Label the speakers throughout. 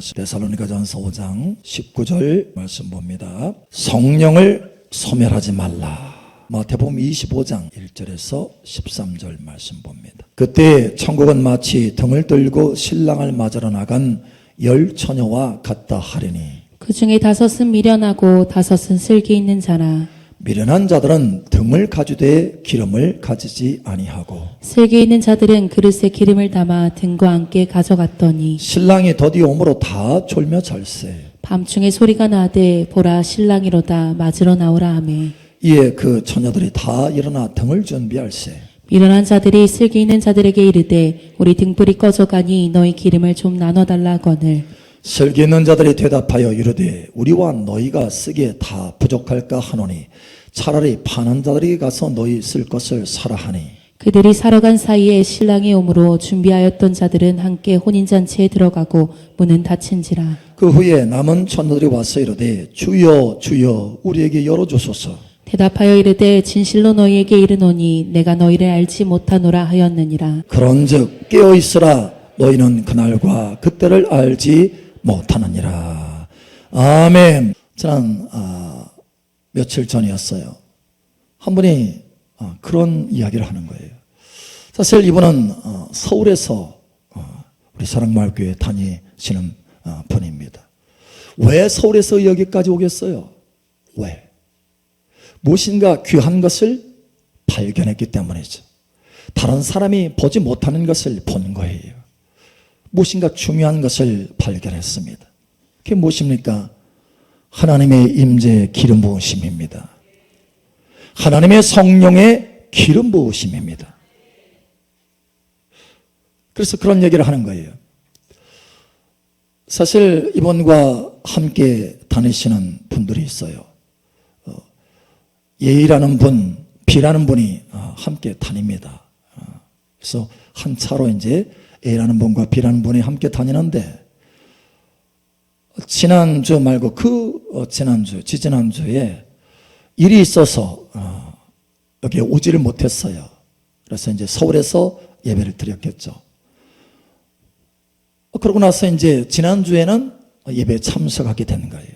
Speaker 1: 말씀 데살로니가전서 5장 19절 말씀 봅니다. 성령을 소멸하지 말라. 마태복음 25장 1절에서 13절 말씀 봅니다. 그때 천국은 마치 등을 들고 신랑을 맞으러 나간 10처녀와 같다 하리니
Speaker 2: 그 중에 5은 미련하고 5은 슬기 있는 자라.
Speaker 1: 미련한 자들은 등을 가지되 기름을 가지지 아니하고
Speaker 2: 슬기 있는 자들은 그릇에 기름을 담아 등과 함께 가져갔더니
Speaker 1: 신랑이 더디 오므로 다 졸며 잘세.
Speaker 2: 밤중에 소리가 나되 보라 신랑이로다 맞으러 나오라 하매
Speaker 1: 이에 그 처녀들이 다 일어나 등을 준비할세.
Speaker 2: 미련한 자들이 슬기 있는 자들에게 이르되 우리 등불이 꺼져가니 너희 기름을 좀 나눠달라 하거늘
Speaker 1: 슬기 있는 자들이 대답하여 이르되 우리와 너희가 쓰기에 다 부족할까 하노니 차라리 파는 자들에게 가서 너희 쓸 것을 사라 하니
Speaker 2: 그들이 사러 간 사이에 신랑이 오므로 준비하였던 자들은 함께 혼인잔치에 들어가고 문은 닫힌지라.
Speaker 1: 그 후에 남은 처녀들이 와서 이르되 주여 주여 우리에게 열어주소서.
Speaker 2: 대답하여 이르되 진실로 너희에게 이르노니 내가 너희를 알지 못하노라 하였느니라.
Speaker 1: 그런즉 깨어있으라 너희는 그날과 그때를 알지 못하느니라. 아멘. 지난 며칠 전이었어요. 한 분이 그런 이야기를 하는 거예요. 사실 이분은 서울에서 우리 사랑마을교회 다니시는 분입니다. 왜 서울에서 여기까지 오겠어요? 왜? 무엇인가 귀한 것을 발견했기 때문이죠. 다른 사람이 보지 못하는 것을 본 거예요. 무엇인가 중요한 것을 발견했습니다. 그게 무엇입니까? 하나님의 임재 기름 부으심입니다. 하나님의 성령의 기름 부으심입니다. 그래서 그런 얘기를 하는 거예요. 사실 이분과 함께 다니시는 분들이 있어요. A라는 분, B라는 분이 함께 다닙니다. 그래서 한 차로 이제 A라는 분과 B라는 분이 함께 다니는데 지난주 말고 지지난주에 일이 있어서 여기에 오지를 못했어요. 그래서 이제 서울에서 예배를 드렸겠죠. 그러고 나서 이제 지난주에는 예배에 참석하게 되는 거예요.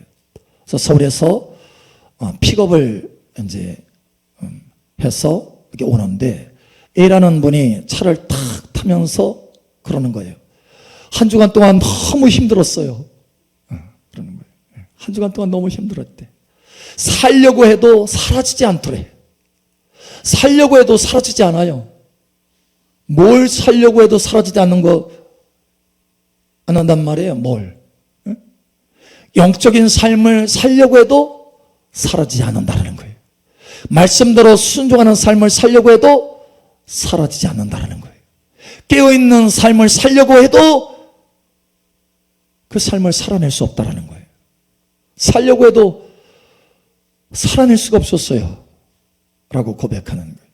Speaker 1: 그래서 서울에서 픽업을 이제 해서 이렇게 오는데 A라는 분이 차를 탁 타면서 그러는 거예요. 한 주간 동안 너무 힘들었어요. 그러는 거예요. 한 주간 동안 너무 힘들었대. 살려고 해도 사라지지 않더래. 살려고 해도 사라지지 않아요. 뭘 살려고 해도 사라지지 않는 거 안 한단 말이에요. 뭘? 영적인 삶을 살려고 해도 사라지지 않는다는 거예요. 말씀대로 순종하는 삶을 살려고 해도 사라지지 않는다는 거예요. 깨어있는 삶을 살려고 해도 그 삶을 살아낼 수 없다는 거예요. 살려고 해도 살아낼 수가 없었어요. 라고 고백하는 거예요.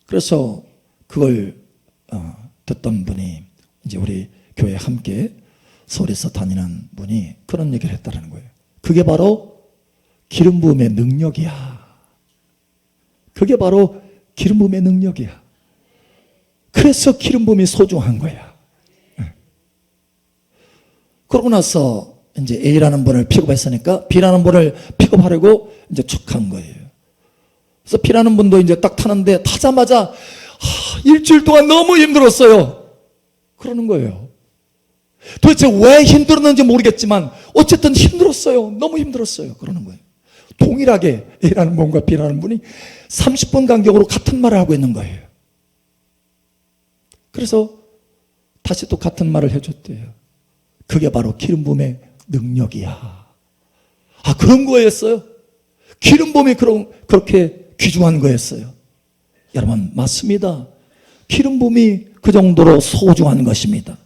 Speaker 1: 그래서 그걸 듣던 분이 이제 우리 교회에 함께 서울에서 다니는 분이 그런 얘기를 했다는 거예요. 그게 바로 기름 부음의 능력이야. 그게 바로 기름 부음의 능력이야. 그래서 기름 부음이 소중한 거야. 그러고 나서 이제 A라는 분을 픽업했으니까 B라는 분을 픽업하려고 이제 촉한 거예요. 그래서 B라는 분도 이제 딱 타는데 타자마자 일주일 동안 너무 힘들었어요. 그러는 거예요. 도대체 왜 힘들었는지 모르겠지만 어쨌든 힘들었어요. 너무 힘들었어요. 그러는 거예요. 동일하게 A라는 분과 B라는 분이 30분 간격으로 같은 말을 하고 있는 거예요. 그래서 다시 또 같은 말을 해줬대요. 그게 바로 기름 부음의 능력이야. 그런 거였어요? 기름 부음이 그렇게 귀중한 거였어요? 여러분, 맞습니다. 기름 부음이 그 정도로 소중한 것입니다.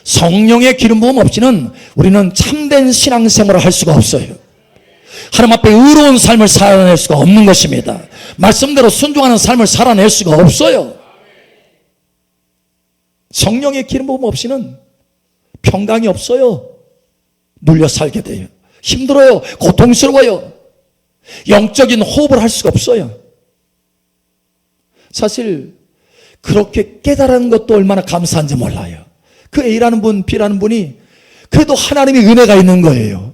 Speaker 1: 성령의 기름 부음 없이는 우리는 참된 신앙생활을 할 수가 없어요. 하나님 앞에 의로운 삶을 살아낼 수가 없는 것입니다. 말씀대로 순종하는 삶을 살아낼 수가 없어요. 성령의 기름 부음 없이는 평강이 없어요. 눌려 살게 돼요. 힘들어요. 고통스러워요. 영적인 호흡을 할 수가 없어요. 사실 그렇게 깨달은 것도 얼마나 감사한지 몰라요. 그 A라는 분, B라는 분이 그래도 하나님의 은혜가 있는 거예요.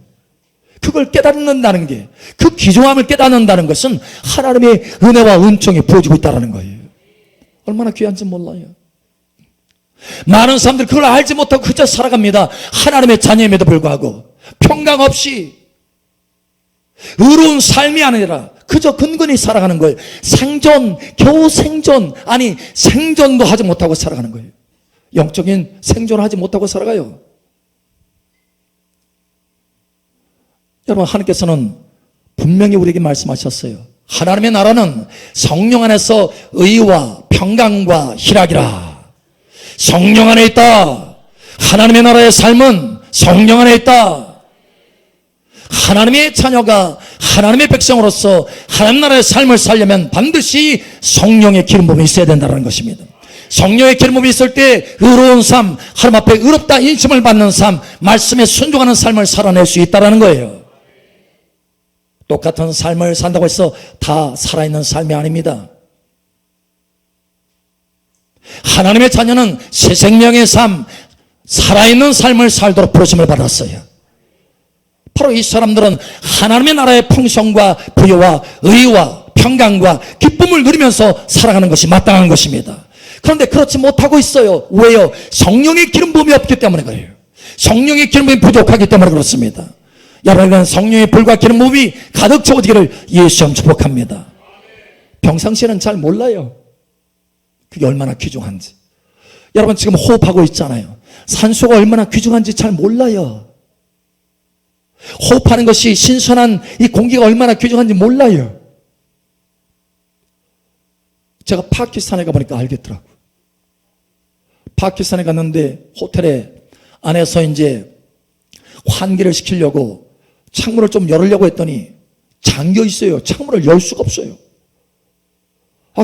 Speaker 1: 그걸 깨닫는다는 게, 그 귀중함을 깨닫는다는 것은 하나님의 은혜와 은총이 부어지고 있다는 거예요. 얼마나 귀한지 몰라요. 많은 사람들이 그걸 알지 못하고 그저 살아갑니다. 하나님의 자녀임에도 불구하고 평강 없이 의로운 삶이 아니라 그저 근근히 살아가는 거예요. 생존, 겨우 생존, 아니 생존도 하지 못하고 살아가는 거예요. 영적인 생존을 하지 못하고 살아가요. 여러분, 하나님께서는 분명히 우리에게 말씀하셨어요. 하나님의 나라는 성령 안에서 의와 평강과 희락이라. 성령 안에 있다. 하나님의 나라의 삶은 성령 안에 있다. 하나님의 자녀가 하나님의 백성으로서 하나님 나라의 삶을 살려면 반드시 성령의 기름 부음이 있어야 된다는 것입니다. 성령의 기름 부음이 있을 때 의로운 삶, 하나님 앞에 의롭다 인심을 받는 삶, 말씀에 순종하는 삶을 살아낼 수 있다는 거예요. 똑같은 삶을 산다고 해서 다 살아있는 삶이 아닙니다. 하나님의 자녀는 새 생명의 삶, 살아있는 삶을 살도록 부르심을 받았어요. 바로 이 사람들은 하나님의 나라의 풍성과 부여와 의와 평강과 기쁨을 누리면서 살아가는 것이 마땅한 것입니다. 그런데 그렇지 못하고 있어요. 왜요? 성령의 기름 부음이 없기 때문에 그래요. 성령의 기름 부음이 부족하기 때문에 그렇습니다. 여러분, 성령의 불과 기름 부음이 가득 채워지기를 예수님 축복합니다. 평상시에는 잘 몰라요. 그게 얼마나 귀중한지. 여러분, 지금 호흡하고 있잖아요. 산소가 얼마나 귀중한지 잘 몰라요. 호흡하는 것이 신선한 이 공기가 얼마나 귀중한지 몰라요. 제가 파키스탄에 가보니까 알겠더라고요. 파키스탄에 갔는데 호텔에 안에서 이제 환기를 시키려고 창문을 좀 열으려고 했더니 잠겨 있어요. 창문을 열 수가 없어요.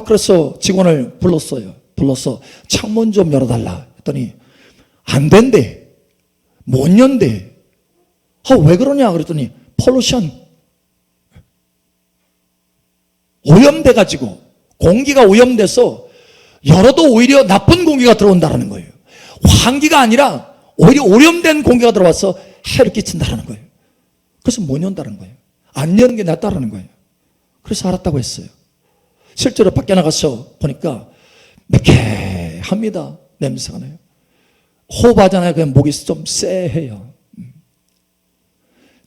Speaker 1: 그래서 직원을 불러서 창문 좀 열어달라 했더니 안 된대. 못 연대. 왜 그러냐 그랬더니 폴루션, 오염돼가지고 공기가 오염돼서 열어도 오히려 나쁜 공기가 들어온다는 거예요. 환기가 아니라 오히려 오염된 공기가 들어와서 해를 끼친다는 거예요. 그래서 못 연다는 거예요. 안 여는 게 낫다는 거예요. 그래서 알았다고 했어요. 실제로 밖에 나가서 보니까 매캐합니다. 냄새가 나요. 호흡하잖아요. 그냥 목이 좀 쎄해요.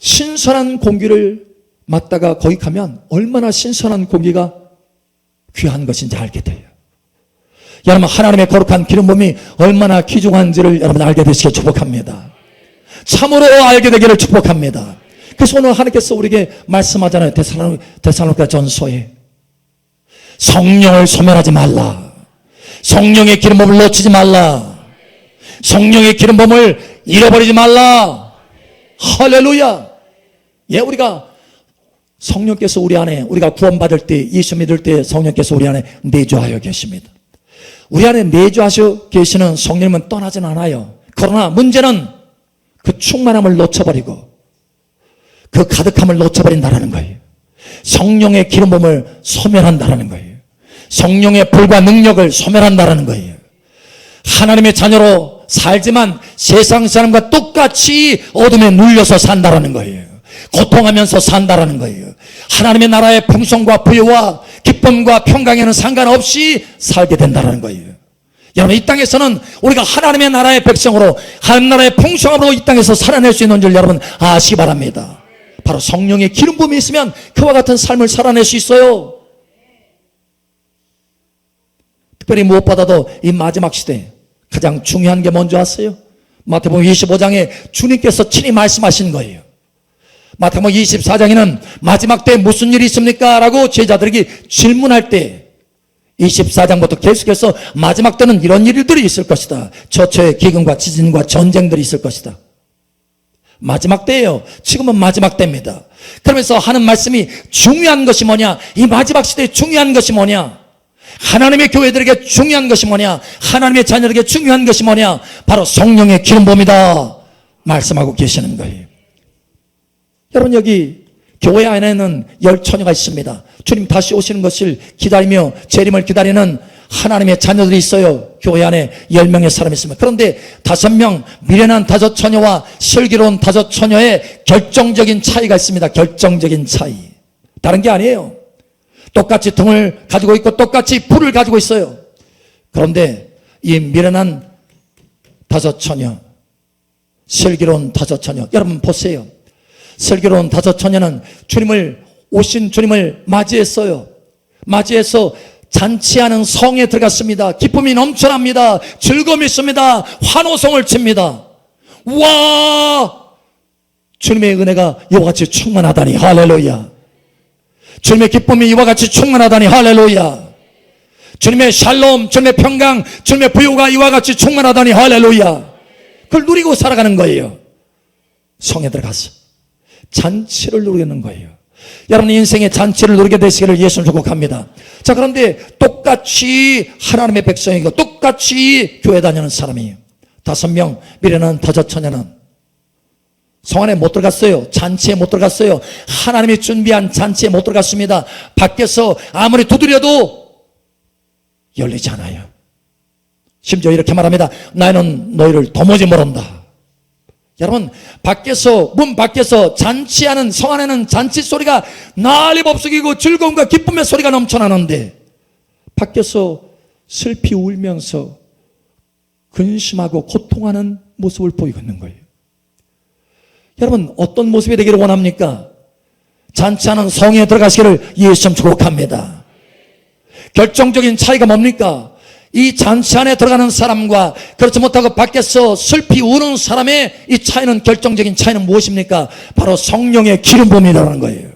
Speaker 1: 신선한 공기를 맡다가 거기 가면 얼마나 신선한 공기가 귀한 것인지 알게 돼요. 여러분, 하나님의 거룩한 기름 부음이 얼마나 귀중한지를 여러분 알게 되시길 축복합니다. 참으로 알게 되기를 축복합니다. 그래서 오늘 하나님께서 우리에게 말씀하잖아요. 데살로니가 전서에 성령을 소멸하지 말라. 성령의 기름 부음을 놓치지 말라. 성령의 기름 부음을 잃어버리지 말라. 할렐루야. 우리가 성령께서 우리 안에, 우리가 구원받을 때, 예수 믿을 때 성령께서 우리 안에 내주하여 계십니다. 우리 안에 내주하셔 계시는 성령님은 떠나진 않아요. 그러나 문제는 그 충만함을 놓쳐버리고 그 가득함을 놓쳐버린다는 거예요. 성령의 기름 부음을 소멸한다는 거예요. 성령의 불과 능력을 소멸한다는 거예요. 하나님의 자녀로 살지만 세상 사람과 똑같이 어둠에 눌려서 산다는 거예요. 고통하면서 산다는 거예요. 하나님의 나라의 풍성과 부여와 기쁨과 평강에는 상관없이 살게 된다는 거예요. 여러분, 이 땅에서는 우리가 하나님의 나라의 백성으로 하나님 나라의 풍성함으로 이 땅에서 살아낼 수 있는 줄 여러분 아시기 바랍니다. 바로 성령의 기름 부음이 있으면 그와 같은 삶을 살아낼 수 있어요. 특별히 무엇보다도 이 마지막 시대에 가장 중요한 게 뭔지 아세요? 마태복음 25장에 주님께서 친히 말씀하신 거예요. 마태복음 24장에는 마지막 때 무슨 일이 있습니까? 라고 제자들에게 질문할 때 24장부터 계속해서 마지막 때는 이런 일들이 있을 것이다. 처처의 기근과 지진과 전쟁들이 있을 것이다. 마지막 때예요. 지금은 마지막 때입니다. 그러면서 하는 말씀이 중요한 것이 뭐냐? 이 마지막 시대에 중요한 것이 뭐냐? 하나님의 교회들에게 중요한 것이 뭐냐? 하나님의 자녀들에게 중요한 것이 뭐냐? 바로 성령의 기름 부음이다 말씀하고 계시는 거예요. 여러분, 여기 교회 안에는 10처녀가 있습니다. 주님 다시 오시는 것을 기다리며 재림을 기다리는 하나님의 자녀들이 있어요. 교회 안에 10명의 사람이 있습니다. 그런데 5명 미련한 5처녀와 슬기로운 5처녀의 결정적인 차이가 있습니다. 결정적인 차이. 다른 게 아니에요. 똑같이 등을 가지고 있고 똑같이 불을 가지고 있어요. 그런데 이 미련한 5처녀, 슬기로운 5처녀, 여러분 보세요. 슬기로운 5처녀는 오신 주님을 맞이했어요. 맞이해서 잔치하는 성에 들어갔습니다. 기쁨이 넘쳐납니다. 즐거움이 있습니다. 환호성을 칩니다. 와! 주님의 은혜가 이와 같이 충만하다니 할렐루야. 주님의 기쁨이 이와 같이 충만하다니 할렐루야. 주님의 샬롬, 주님의 평강, 주님의 부요가 이와 같이 충만하다니 할렐루야. 그걸 누리고 살아가는 거예요. 성에 들어가서 잔치를 누리는 거예요. 여러분 인생의 잔치를 누리게 되시기를 예수님 축복합니다. 자, 그런데 똑같이 하나님의 백성이고 똑같이 교회 다니는 사람이에요. 5명 미련한 5처녀는 성 안에 못 들어갔어요. 잔치에 못 들어갔어요. 하나님이 준비한 잔치에 못 들어갔습니다. 밖에서 아무리 두드려도 열리지 않아요. 심지어 이렇게 말합니다. 나는 너희를 도무지 모른다. 여러분 문 밖에서 잔치하는 성 안에는 잔치 소리가 난리 법석이고 즐거움과 기쁨의 소리가 넘쳐나는데 밖에서 슬피 울면서 근심하고 고통하는 모습을 보이고 있는 거예요. 여러분 어떤 모습이 되기를 원합니까? 잔치하는 성에 들어가시기를 예수님 축복합니다. 결정적인 차이가 뭡니까? 이 잔치 안에 들어가는 사람과 그렇지 못하고 밖에서 슬피 우는 사람의 이 차이는, 결정적인 차이는 무엇입니까? 바로 성령의 기름 부음이라는 거예요.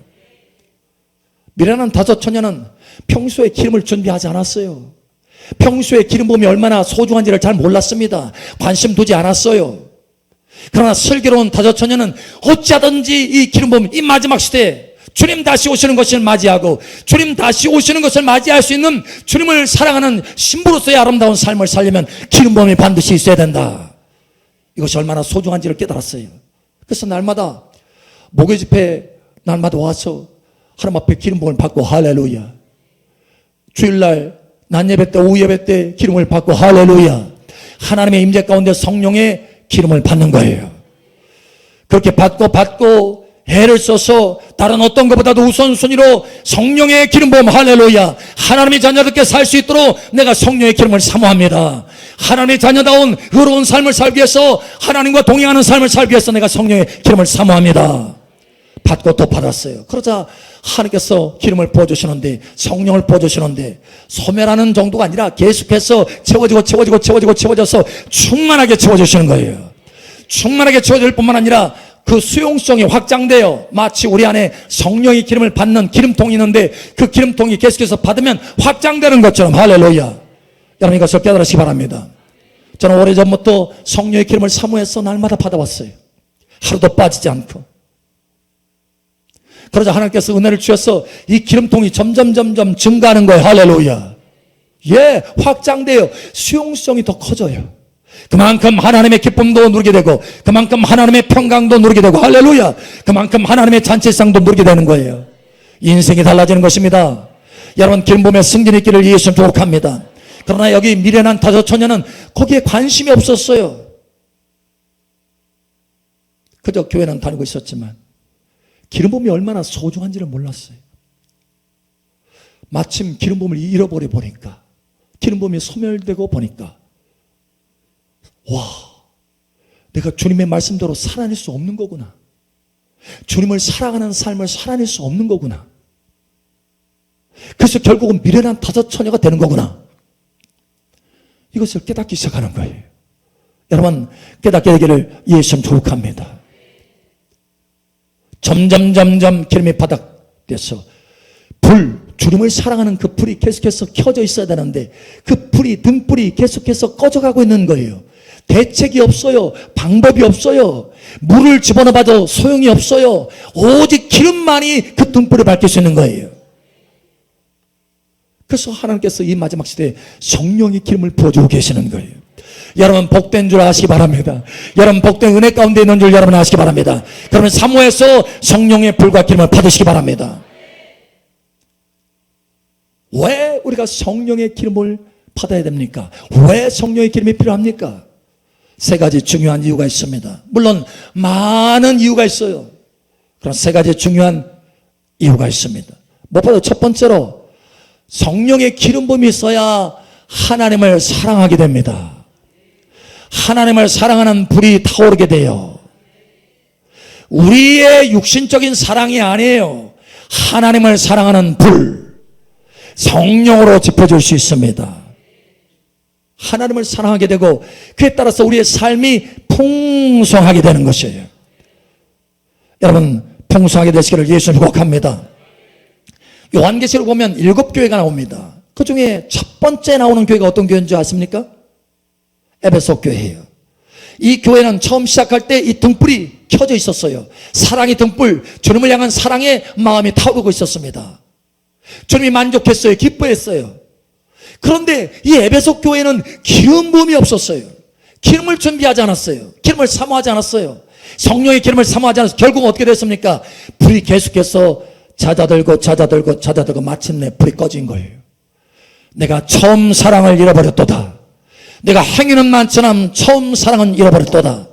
Speaker 1: 미련한 5처녀는 평소에 기름을 준비하지 않았어요. 평소에 기름 부음이 얼마나 소중한지를 잘 몰랐습니다. 관심 두지 않았어요. 그러나 슬기로운 5처녀는 어찌하든지 이 기름 부음, 이 마지막 시대에 주님 다시 오시는 것을 맞이하고 주님 다시 오시는 것을 맞이할 수 있는 주님을 사랑하는 신부로서의 아름다운 삶을 살려면 기름 부음이 반드시 있어야 된다. 이것이 얼마나 소중한지를 깨달았어요. 그래서 날마다 목요 집회 날마다 와서 하나님 앞에 기름 부음을 받고 할렐루야. 주일날 낮 예배 때 오후 예배 때 기름을 받고 할렐루야. 하나님의 임재 가운데 성령의 기름을 받는 거예요. 그렇게 받고 애를 써서 다른 어떤 것보다도 우선순위로 성령의 기름 부음 할렐루야. 하나님의 자녀답게 살 수 있도록 내가 성령의 기름을 사모합니다. 하나님의 자녀다운 의로운 삶을 살기 위해서, 하나님과 동행하는 삶을 살기 위해서 내가 성령의 기름을 사모합니다. 받고 또 받았어요. 그러자 하나님께서 기름을 부어주시는데, 성령을 부어주시는데 소멸하는 정도가 아니라 계속해서 채워져서 충만하게 채워주시는 거예요. 충만하게 채워질 뿐만 아니라 그 수용성이 확장돼요. 마치 우리 안에 성령의 기름을 받는 기름통이 있는데 그 기름통이 계속해서 받으면 확장되는 것처럼 할렐루야. 여러분 이것을 깨달으시기 바랍니다. 저는 오래전부터 성령의 기름을 사모해서 날마다 받아왔어요. 하루도 빠지지 않고. 그러자 하나님께서 은혜를 주셔서 이 기름통이 점점 증가하는 거예요. 할렐루야. 예, 확장돼요. 수용성이 더 커져요. 그만큼 하나님의 기쁨도 누리게 되고 그만큼 하나님의 평강도 누리게 되고 할렐루야. 그만큼 하나님의 잔치상도 누리게 되는 거예요. 인생이 달라지는 것입니다. 여러분 기름 부음에 승진이 있기를 예수님 축복합니다. 그러나 여기 미련한 5처녀는 거기에 관심이 없었어요. 그저 교회는 다니고 있었지만 기름 부음이 얼마나 소중한지를 몰랐어요. 마침 기름 부음을 잃어버려 보니까, 기름 부음이 소멸되고 보니까 와, 내가 주님의 말씀대로 살아낼 수 없는 거구나. 주님을 사랑하는 삶을 살아낼 수 없는 거구나. 그래서 결국은 미련한 5처녀가 되는 거구나. 이것을 깨닫기 시작하는 거예요. 여러분 깨닫게 되기를 예수님 축복합니다. 점점 기름이 바닥돼서 주님을 사랑하는 그 불이 계속해서 켜져 있어야 되는데 그 불이, 등불이 계속해서 꺼져가고 있는 거예요. 대책이 없어요. 방법이 없어요. 물을 집어넣어봐도 소용이 없어요. 오직 기름만이 그 등불을 밝힐 수 있는 거예요. 그래서 하나님께서 이 마지막 시대에 성령의 기름을 부어주고 계시는 거예요. 여러분 복된 줄 아시기 바랍니다. 여러분 복된 은혜 가운데 있는 줄 여러분 아시기 바랍니다. 그러면 사모해서 성령의 불과 기름을 받으시기 바랍니다. 왜 우리가 성령의 기름을 받아야 됩니까? 왜 성령의 기름이 필요합니까? 세 가지 중요한 이유가 있습니다. 물론 많은 이유가 있어요. 그런 세 가지 중요한 이유가 있습니다. 무엇보다 첫 번째로 성령의 기름 부음이 있어야 하나님을 사랑하게 됩니다. 하나님을 사랑하는 불이 타오르게 돼요. 우리의 육신적인 사랑이 아니에요. 하나님을 사랑하는 불, 성령으로 지펴줄 수 있습니다. 하나님을 사랑하게 되고 그에 따라서 우리의 삶이 풍성하게 되는 것이에요. 여러분 풍성하게 되시기를 예수님 축복합니다. 요한계시록 보면 7교회가 나옵니다. 그 중에 첫 번째 나오는 교회가 어떤 교회인지 아십니까? 에베소 교회예요. 이 교회는 처음 시작할 때 이 등불이 켜져 있었어요. 사랑의 등불, 주님을 향한 사랑의 마음이 타오르고 있었습니다. 주님이 만족했어요. 기뻐했어요. 그런데 이 에베소 교회는 기름 부음이 없었어요. 기름을 준비하지 않았어요. 기름을 사모하지 않았어요. 성령의 기름을 사모하지 않아서 결국 어떻게 됐습니까? 불이 계속해서 잦아들고 마침내 불이 꺼진 거예요. 내가 처음 사랑을 잃어버렸도다. 내가 행위는 많지만 처음 사랑은 잃어버렸도다.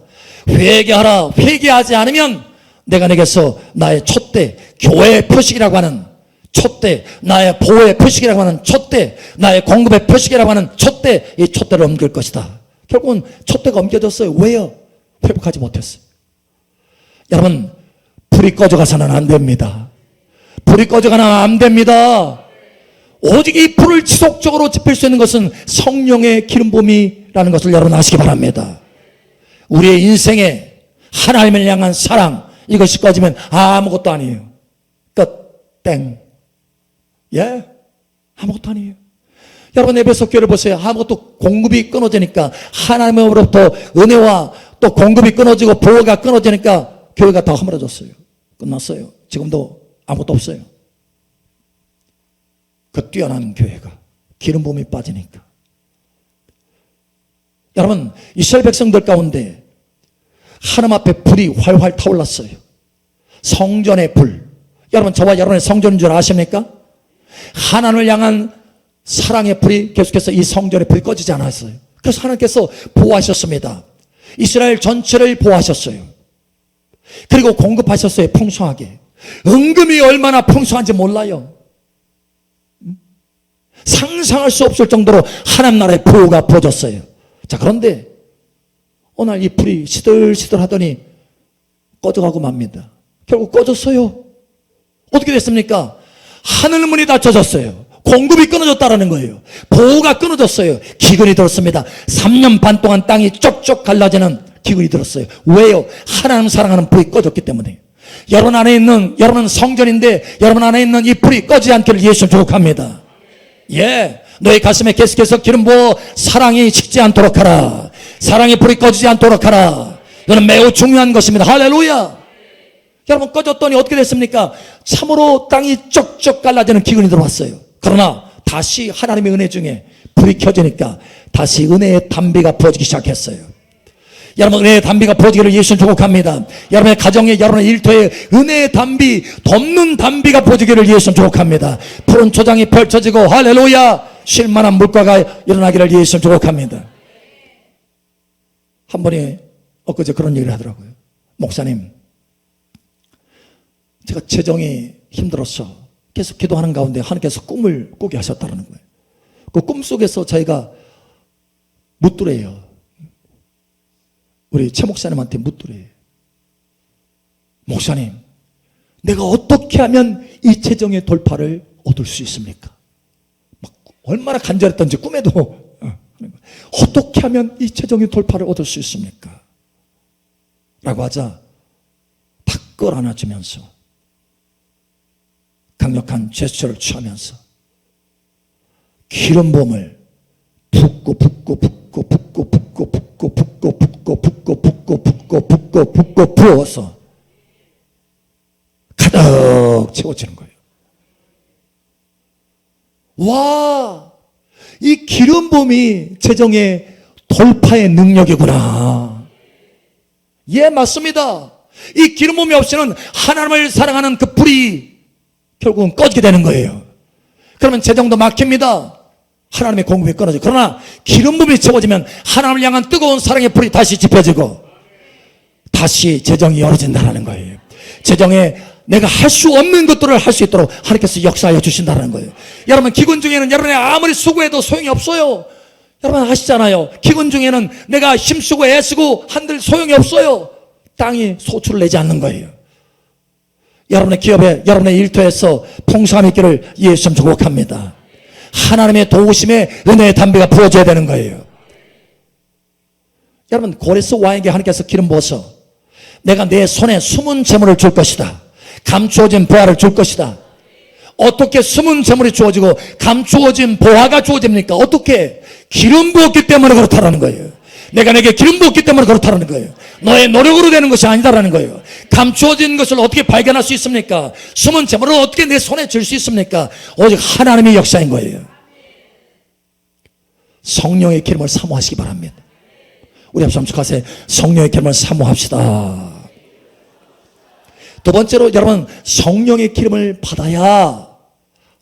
Speaker 1: 회개하라. 회개하지 않으면 내가 내게서 나의 촛대, 교회의 표식이라고 하는 촛대, 나의 보호의 표식이라고 하는 촛대, 나의 공급의 표식이라고 하는 촛대, 이 촛대를 옮길 것이다. 결국은 촛대가 옮겨졌어요. 왜요? 회복하지 못했어요. 여러분 불이 꺼져가서는 안 됩니다. 불이 꺼져가면 안 됩니다. 오직 이 불을 지속적으로 지필 수 있는 것은 성령의 기름 부음이라는 것을 여러분 아시기 바랍니다. 우리의 인생에 하나님을 향한 사랑, 이것이 꺼지면 아무것도 아니에요. 끝, 땡. 예? 아무것도 아니에요. 여러분 에베소 교회를 보세요. 아무것도 공급이 끊어지니까, 하나님으로부터 은혜와 또 공급이 끊어지고 보호가 끊어지니까 교회가 다 허물어졌어요. 끝났어요. 지금도 아무것도 없어요. 그 뛰어난 교회가 기름 부음이 빠지니까. 여러분 이스라엘 백성들 가운데 하나님 앞에 불이 활활 타올랐어요. 성전의 불. 여러분 저와 여러분의 성전인 줄 아십니까? 하나님을 향한 사랑의 불이 계속해서 이 성전의 불이 꺼지지 않았어요. 그래서 하나님께서 보호하셨습니다. 이스라엘 전체를 보호하셨어요. 그리고 공급하셨어요. 풍성하게. 은금이 얼마나 풍성한지 몰라요. 상상할 수 없을 정도로 하나님 나라의 보호가 부어졌어요. 자, 그런데 어느 날 이 불이 시들시들 하더니 꺼져가고 맙니다. 결국 꺼졌어요. 어떻게 됐습니까? 하늘문이 닫혀졌어요. 공급이 끊어졌다는 거예요. 보호가 끊어졌어요. 기근이 들었습니다. 3년 반 동안 땅이 쪽쪽 갈라지는 기근이 들었어요. 왜요? 하나님 사랑하는 불이 꺼졌기 때문에. 여러분 안에 있는, 여러분은 성전인데 여러분 안에 있는 이 불이 꺼지지 않기를 예수님 축복합니다. 예, 너의 가슴에 계속해서 기름 부어 사랑이 식지 않도록 하라. 사랑의 불이 꺼지지 않도록 하라. 이거는 매우 중요한 것입니다. 할렐루야. 여러분 꺼졌더니 어떻게 됐습니까? 참으로 땅이 쪽쪽 갈라지는 기근이 들어왔어요. 그러나 다시 하나님의 은혜 중에 불이 켜지니까 다시 은혜의 담비가 부어지기 시작했어요. 여러분 은혜의 담비가 부어지기를 예수님 축복합니다. 여러분의 가정에, 여러분의 일터에 은혜의 담비, 덮는 담비가 부어지기를 예수님 축복합니다. 푸른 초장이 펼쳐지고 할렐루야, 쉴만한 물가가 일어나기를 예수님 축복합니다. 한 번에 엊그제 그런 얘기를 하더라고요. 목사님, 제가 재정이 힘들어서 계속 기도하는 가운데 하나님께서 꿈을 꾸게 하셨다는 거예요. 그 꿈 속에서 저희가 묻더래요. 우리 최 목사님한테 묻더래요. 목사님, 내가 어떻게 하면 이 재정의 돌파를 얻을 수 있습니까? 막 얼마나 간절했던지 꿈에도 어떻게 하면 이 재정의 돌파를 얻을 수 있습니까? 라고 하자 탁 끌어안아주면서 강력한 제스처를 취하면서 기름 부음을 붓고 부어서 가득 채워지는 거예요. 와, 이 기름 부음이 재정의 돌파의 능력이구나. 예, 맞습니다. 이 기름 부음이 없이는 하나님을 사랑하는 그 불이 결국은 꺼지게 되는 거예요. 그러면 재정도 막힙니다. 하나님의 공급이 끊어져. 그러나 기름 부음이 채워지면 하나님을 향한 뜨거운 사랑의 불이 다시 지펴지고 다시 재정이 열어진다는 거예요. 재정에 내가 할 수 없는 것들을 할 수 있도록 하나님께서 역사하여 주신다는 거예요. 여러분, 기근 중에는 여러분이 아무리 수고해도 소용이 없어요. 여러분 아시잖아요. 기근 중에는 내가 힘쓰고 애쓰고 한들 소용이 없어요. 땅이 소출을 내지 않는 거예요. 여러분의 기업에, 여러분의 일터에서 풍성함이 있기를 예수님 축복합니다. 하나님의 도우심에 은혜의 담배가 부어져야 되는 거예요. 여러분, 고레스 왕에게 하나님께서 기름 부어서 내가 내 손에 숨은 재물을 줄 것이다. 감추어진 보화를 줄 것이다. 어떻게 숨은 재물이 주어지고 감추어진 보화가 주어집니까? 어떻게? 기름 부었기 때문에 그렇다라는 거예요. 내게 기름 부었기 때문에 그렇다라는 거예요. 너의 노력으로 되는 것이 아니다라는 거예요. 감추어진 것을 어떻게 발견할 수 있습니까? 숨은 재물을 어떻게 내 손에 줄 수 있습니까? 오직 하나님의 역사인 거예요. 성령의 기름을 사모하시기 바랍니다. 우리 합심 축하하세요. 성령의 기름을 사모합시다. 두 번째로 여러분, 성령의 기름을 받아야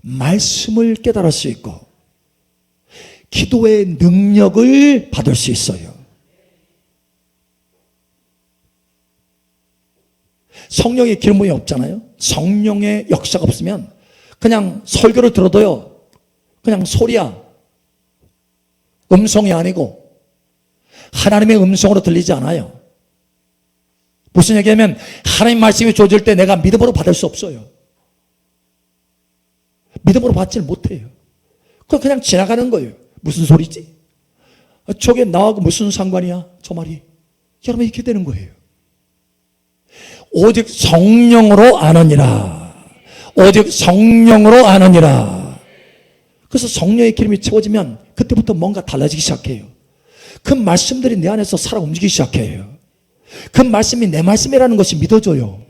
Speaker 1: 말씀을 깨달을 수 있고 기도의 능력을 받을 수 있어요. 성령의 기름 부음이 없잖아요. 성령의 역사가 없으면 그냥 설교를 들어도요, 그냥 소리야. 음성이 아니고 하나님의 음성으로 들리지 않아요. 무슨 얘기냐면 하나님 말씀이 주어질 때 내가 믿음으로 받을 수 없어요. 믿음으로 받지를 못해요. 그냥 지나가는 거예요. 무슨 소리지? 저게 나하고 무슨 상관이야? 저 말이. 여러분, 이렇게 되는 거예요. 오직 성령으로 아느니라. 오직 성령으로 아느니라. 그래서 성령의 기름이 채워지면 그때부터 뭔가 달라지기 시작해요. 그 말씀들이 내 안에서 살아 움직이기 시작해요. 그 말씀이 내 말씀이라는 것이 믿어져요.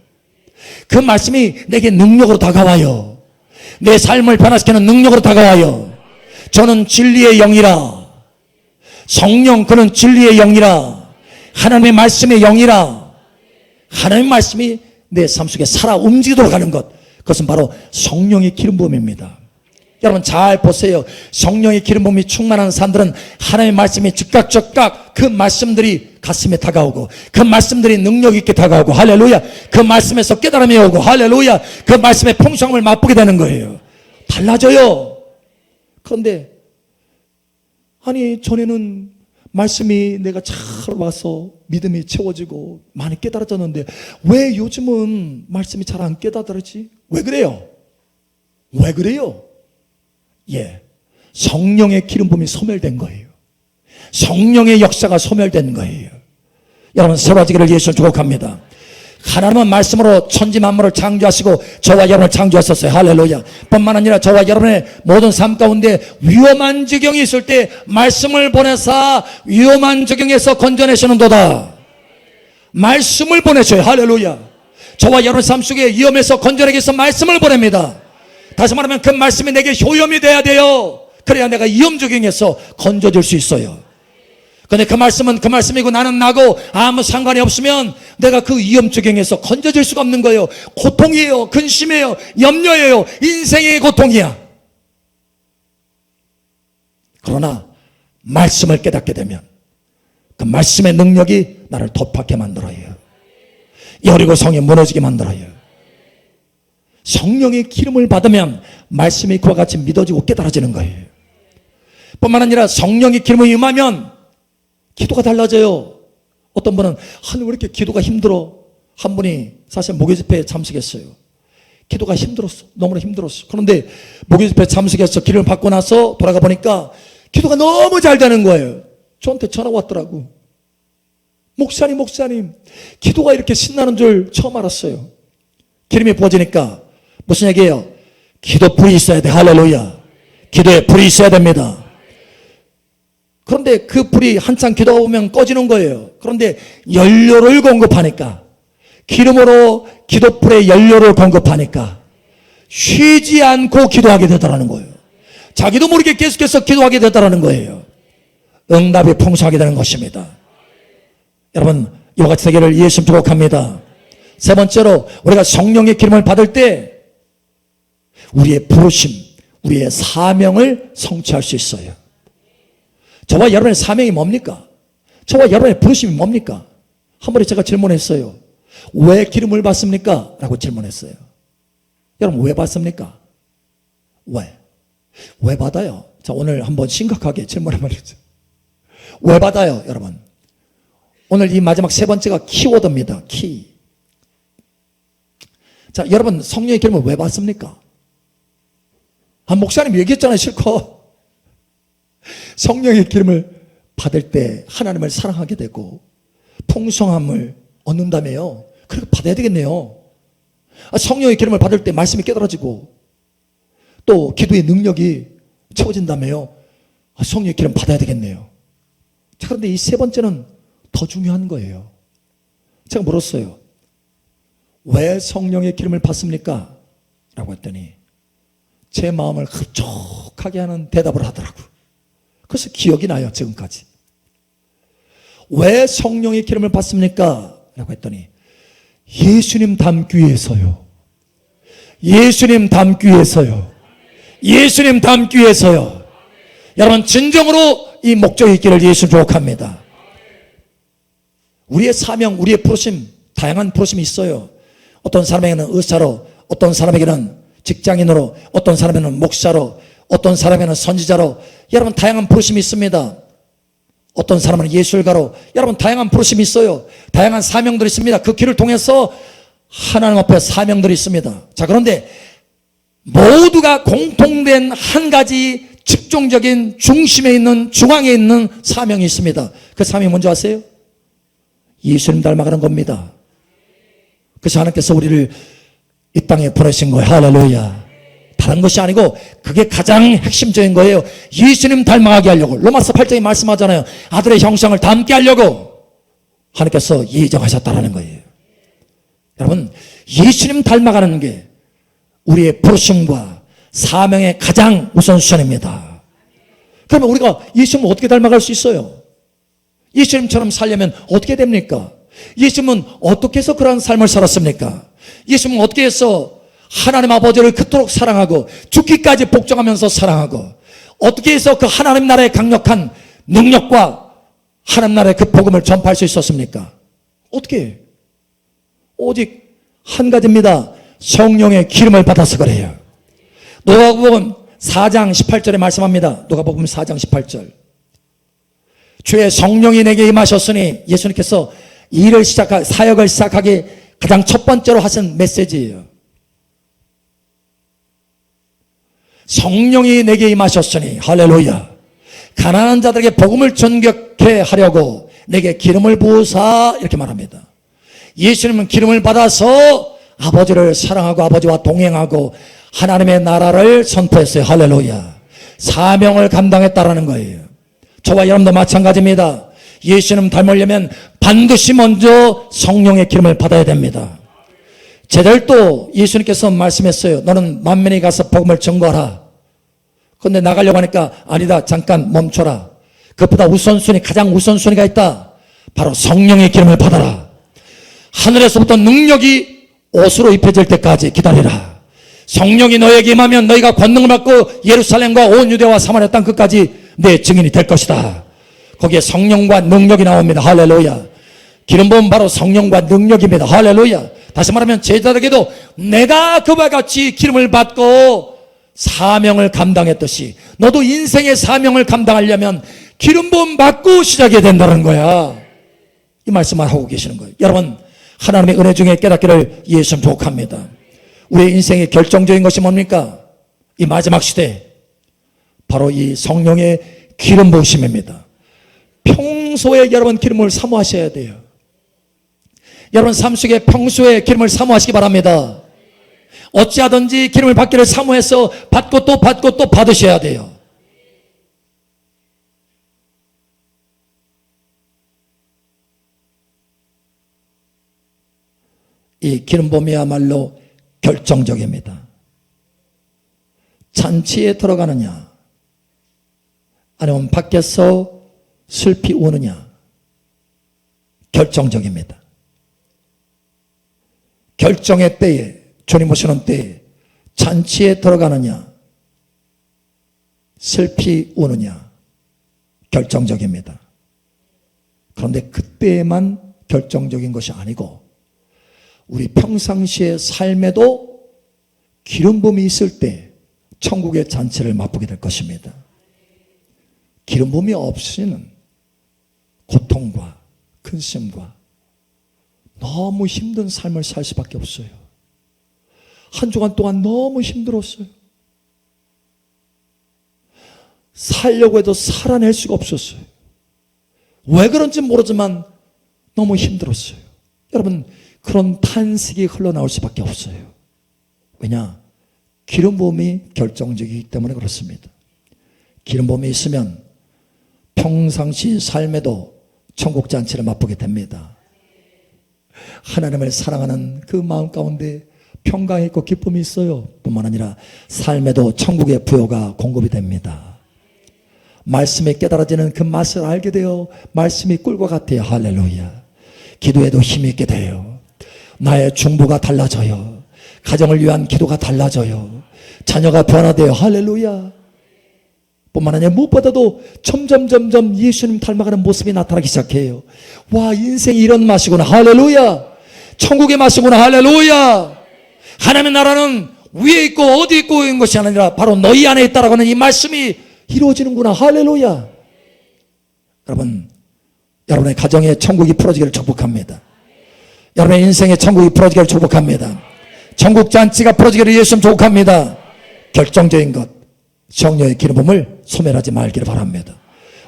Speaker 1: 그 말씀이 내게 능력으로 다가와요. 내 삶을 변화시키는 능력으로 다가와요. 저는 진리의 영이라. 성령, 그는 진리의 영이라. 하나님의 말씀의 영이라. 하나님의 말씀이 내 삶 속에 살아 움직이도록 하는 것, 그것은 바로 성령의 기름 부음입니다. 여러분 잘 보세요. 성령의 기름 부음이 충만한 사람들은 하나님의 말씀이 즉각 그 말씀들이 가슴에 다가오고 그 말씀들이 능력 있게 다가오고, 할렐루야, 그 말씀에서 깨달음이 오고, 할렐루야, 그 말씀의 풍성함을 맛보게 되는 거예요. 달라져요. 그런데 아니, 전에는 말씀이 내가 잘 와서 믿음이 채워지고 많이 깨달아졌는데 왜 요즘은 말씀이 잘 안 깨달아지지? 왜 그래요? 왜 그래요? 예, 성령의 기름 부음이 소멸된 거예요. 성령의 역사가 소멸된 거예요. 여러분 새로워지기를 예수 축복합니다. 하나님은 말씀으로 천지 만물을 창조하시고 저와 여러분을 창조하셨어요. 할렐루야. 뿐만 아니라 저와 여러분의 모든 삶 가운데 위험한 지경이 있을 때 말씀을 보내사 위험한 지경에서 건져내시는도다. 말씀을 보내셔요. 할렐루야. 저와 여러분 삶 속에 위험에서 건져내기 위해서 말씀을 보냅니다. 다시 말하면 그 말씀이 내게 효염이 돼야 돼요. 그래야 내가 위험 지경에서 건져질 수 있어요. 근데 그 말씀은 그 말씀이고 나는 나고 아무 상관이 없으면 내가 그 위험 지경에서 건져질 수가 없는 거예요. 고통이에요. 근심이에요. 염려예요. 인생의 고통이야. 그러나 말씀을 깨닫게 되면 그 말씀의 능력이 나를 도박하게 만들어요. 여리고 성이 무너지게 만들어요. 성령의 기름을 받으면 말씀이 그와 같이 믿어지고 깨달아지는 거예요. 뿐만 아니라 성령의 기름을 임하면 기도가 달라져요. 어떤 분은 왜 이렇게 기도가 힘들어? 한 분이 사실 목요집회에 참석했어요. 기도가 힘들었어. 너무나 힘들었어. 그런데 목요집회 참석해서 기름을 받고 나서 돌아가 보니까 기도가 너무 잘 되는 거예요. 저한테 전화가 왔더라고. 목사님, 기도가 이렇게 신나는 줄 처음 알았어요. 기름이 부어지니까 무슨 얘기예요? 기도 불이 있어야 돼. 할렐루야. 기도에 불이 있어야 됩니다. 그런데 그 불이 한참 기도가 오면 꺼지는 거예요. 그런데 연료를 공급하니까, 기름으로 기도불에 연료를 공급하니까 쉬지 않고 기도하게 되더라는 거예요. 자기도 모르게 계속해서 기도하게 되더라는 거예요. 응답이 풍성하게 되는 것입니다. 여러분, 이와 같이 되기를 예수 축복합니다. 세 번째로, 우리가 성령의 기름을 받을 때 우리의 부르심, 우리의 사명을 성취할 수 있어요. 저와 여러분의 사명이 뭡니까? 저와 여러분의 부르심이 뭡니까? 한 번에 제가 질문했어요. 왜 기름을 받습니까? 라고 질문했어요. 여러분, 왜 받습니까? 왜 받아요? 자, 오늘 한번 심각하게 질문을 말이죠. 왜 받아요, 여러분? 오늘 이 마지막 세 번째가 키워드입니다. 키. 자, 여러분, 성령의 기름을 왜 받습니까? 목사님 얘기했잖아요, 실컷. 성령의 기름을 받을 때 하나님을 사랑하게 되고 풍성함을 얻는다며요. 그렇게 받아야 되겠네요. 성령의 기름을 받을 때 말씀이 깨달아지고 또 기도의 능력이 채워진다며요. 성령의 기름 받아야 되겠네요. 자, 그런데 이 세 번째는 더 중요한 거예요. 제가 물었어요. 왜 성령의 기름을 받습니까? 라고 했더니 제 마음을 흡족하게 하는 대답을 하더라고요. 그래서 기억이 나요, 지금까지. 왜 성령의 기름을 받습니까? 라고 했더니 예수님 닮기 위해서요. 예수님 닮기 위해서요. 예수님 닮기 위해서요. 여러분, 진정으로 이 목적이 있기를 예수 축복합니다. 우리의 사명, 우리의 부르심, 다양한 부르심이 있어요. 어떤 사람에게는 의사로, 어떤 사람에게는 직장인으로, 어떤 사람에게는 목사로, 어떤 사람에게는 선지자로, 여러분 다양한 부르심이 있습니다. 어떤 사람은 예술가로, 여러분 다양한 부르심이 있어요. 다양한 사명들이 있습니다. 그 길을 통해서 하나님 앞에 사명들이 있습니다. 자, 그런데 모두가 공통된 한 가지 집중적인 중심에 있는, 중앙에 있는 사명이 있습니다. 그 사명이 뭔지 아세요? 예수님 닮아가는 겁니다. 그래서 하나님께서 우리를 이 땅에 보내신 거예요. 할렐루야. 다른 것이 아니고 그게 가장 핵심적인 거예요. 예수님 닮아가게 하려고. 로마서 8장에 말씀하잖아요. 아들의 형상을 닮게 하려고 하나님께서 예정하셨다라는 거예요. 여러분, 예수님 닮아가는 게 우리의 부르심과 사명의 가장 우선순위입니다. 그러면 우리가 예수님을 어떻게 닮아갈 수 있어요? 예수님처럼 살려면 어떻게 됩니까? 예수님은 어떻게 해서 그러한 삶을 살았습니까? 예수님은 어떻게 해서 하나님 아버지를 그토록 사랑하고 죽기까지 복종하면서 사랑하고 어떻게 해서 그 하나님 나라의 강력한 능력과 하나님 나라의 그 복음을 전파할 수 있었습니까? 어떻게? 오직 한 가지입니다. 성령의 기름을 받아서 그래요. 누가복음 4장 18절에 말씀합니다. 누가복음 4장 18절. 주의 성령이 내게 임하셨으니, 예수님께서 일을 사역을 시작하기 가장 첫 번째로 하신 메시지예요. 성령이 내게 임하셨으니, 할렐루야. 가난한 자들에게 복음을 전격해 하려고 내게 기름을 부으사, 이렇게 말합니다. 예수님은 기름을 받아서 아버지를 사랑하고 아버지와 동행하고 하나님의 나라를 선포했어요. 할렐루야. 사명을 감당했다라는 거예요. 저와 여러분도 마찬가지입니다. 예수님 닮으려면 반드시 먼저 성령의 기름을 받아야 됩니다. 제자들도 예수님께서 말씀했어요. 너는 만민에 가서 복음을 전거하라. 그런데 나가려고 하니까 아니다, 잠깐 멈춰라. 그것보다 우선순위, 가장 우선순위가 있다. 바로 성령의 기름을 받아라. 하늘에서부터 능력이 옷으로 입혀질 때까지 기다리라. 성령이 너에게 임하면 너희가 권능을 받고 예루살렘과 온 유대와 사마리아 땅 끝까지 내 증인이 될 것이다. 거기에 성령과 능력이 나옵니다. 할렐루야. 기름 부음은 바로 성령과 능력입니다. 할렐루야. 다시 말하면 제자들에게도 내가 그와 같이 기름을 받고 사명을 감당했듯이 너도 인생의 사명을 감당하려면 기름 부음 받고 시작해야 된다는 거야. 이 말씀을 하고 계시는 거예요. 여러분, 하나님의 은혜 중에 깨닫기를 예수님 축복합니다. 우리의 인생의 결정적인 것이 뭡니까? 이 마지막 시대, 바로 이 성령의 기름 부으심입니다. 평소에 여러분 기름을 사모하셔야 돼요. 여러분 삶 속에 평소에 기름을 사모하시기 바랍니다. 어찌하든지 기름을 받기를 사모해서 받고 또 받고 또 받으셔야 돼요. 이 기름 부음이야말로 결정적입니다. 잔치에 들어가느냐, 아니면 밖에서 슬피 우느냐? 결정적입니다. 결정의 때에, 주님 오시는 때에 잔치에 들어가느냐, 슬피 우느냐, 결정적입니다. 그런데 그때에만 결정적인 것이 아니고 우리 평상시의 삶에도 기름 부음이 있을 때 천국의 잔치를 맛보게 될 것입니다. 기름 부음이 없이는 고통과 근심과 너무 힘든 삶을 살 수밖에 없어요. 한 주간 동안 너무 힘들었어요. 살려고 해도 살아낼 수가 없었어요. 왜 그런지 모르지만 너무 힘들었어요. 여러분, 그런 탄식이 흘러나올 수밖에 없어요. 왜냐? 기름 부음이 결정적이기 때문에 그렇습니다. 기름 부음이 있으면 평상시 삶에도 천국 잔치를 맛보게 됩니다. 하나님을 사랑하는 그 마음 가운데 평강이 있고 기쁨이 있어요. 뿐만 아니라 삶에도 천국의 부요가 공급이 됩니다. 말씀이 깨달아지는 그 맛을 알게 되어 말씀이 꿀과 같아요. 할렐루야. 기도에도 힘이 있게 돼요. 나의 중보가 달라져요. 가정을 위한 기도가 달라져요. 자녀가 변화돼요. 할렐루야. 뿐만 아니라 무엇보다도 점점 예수님 닮아가는 모습이 나타나기 시작해요. 와, 인생이 이런 맛이구나. 할렐루야. 천국의 맛이구나. 할렐루야. 하나님의 나라는 위에 있고 어디 있고 있는 것이 아니라 바로 너희 안에 있다라고 하는 이 말씀이 이루어지는구나. 할렐루야. 여러분, 여러분의 가정에 천국이 풀어지기를 축복합니다. 여러분의 인생에 천국이 풀어지기를 축복합니다. 천국 잔치가 풀어지기를 예수님 축복합니다. 결정적인 것, 성령의 기름 부음을 소멸하지 말기를 바랍니다.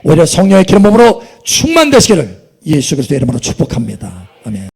Speaker 1: 오히려 성령의 기름 부음으로 충만되시기를 예수 그리스도의 이름으로 축복합니다. 아멘.